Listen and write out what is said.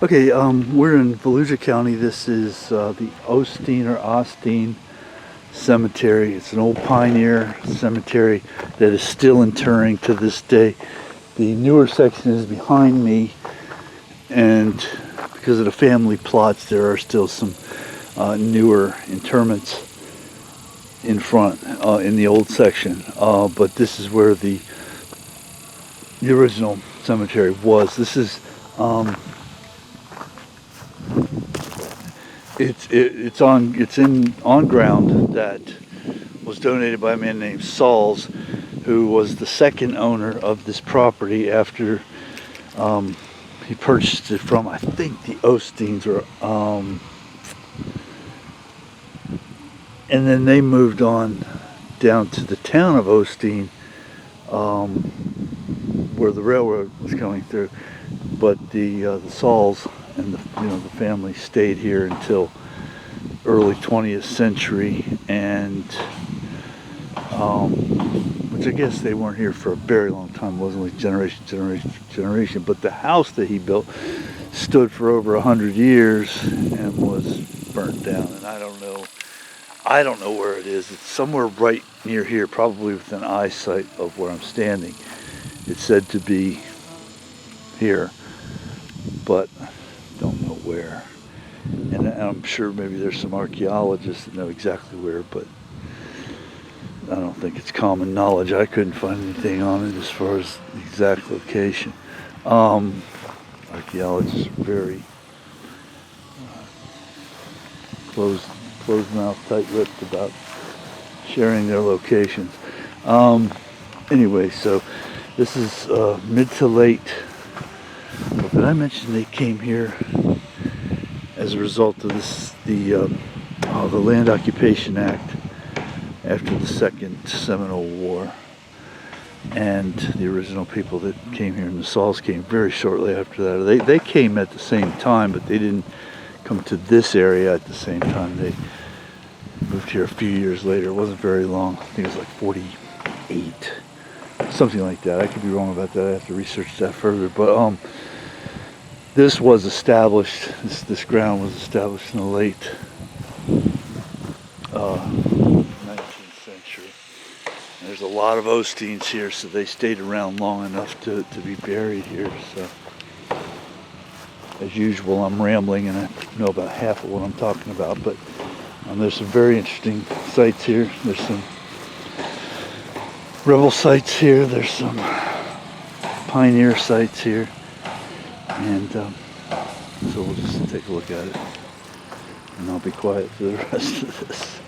Okay, we're in Volusia County. This is the Osteen Cemetery. It's an old pioneer cemetery that is still interring to this day. The newer section is behind me, and because of the family plots, there are still some newer interments in front in the old section. But this is where the original cemetery was. This is it's on ground that was donated by a man named Sauls, who was the second owner of this property after he purchased it from, I think, the Osteens, and then they moved on down to the town of Osteen, where the railroad was coming through. But the Sauls and the family stayed here until early 20th century, and which I guess they weren't here for a very long time. It wasn't like generation. But the house that he built stood for over 100 years and was burnt down. And I don't know where it is. It's somewhere right near here, probably within eyesight of where I'm standing. It's said to be here, but don't know where. And I'm sure maybe there's some archaeologists that know exactly where, but I don't think it's common knowledge. I couldn't find anything on it as far as the exact location. Archaeologists are very closed-mouthed, tight-lipped about sharing their locations. Anyway, so this is mid to late. But did I mention they came here as a result of the Land Occupation Act after the Second Seminole War, and the original people that came here, and the Sauls came very shortly after that. They came at the same time, but they didn't come to this area at the same time. They moved here a few years later. It wasn't very long. I think it was like 48, something like that. I could be wrong about that. I have to research that further. But this was established. This ground was established in the late 19th century. And there's a lot of Osteens here, so they stayed around long enough to be buried here. So, as usual, I'm rambling, and I know about half of what I'm talking about. But there's some very interesting sites here. There's some rebel sites here. There's some pioneer sites here. And so we'll just take a look at it, and I'll be quiet for the rest of this.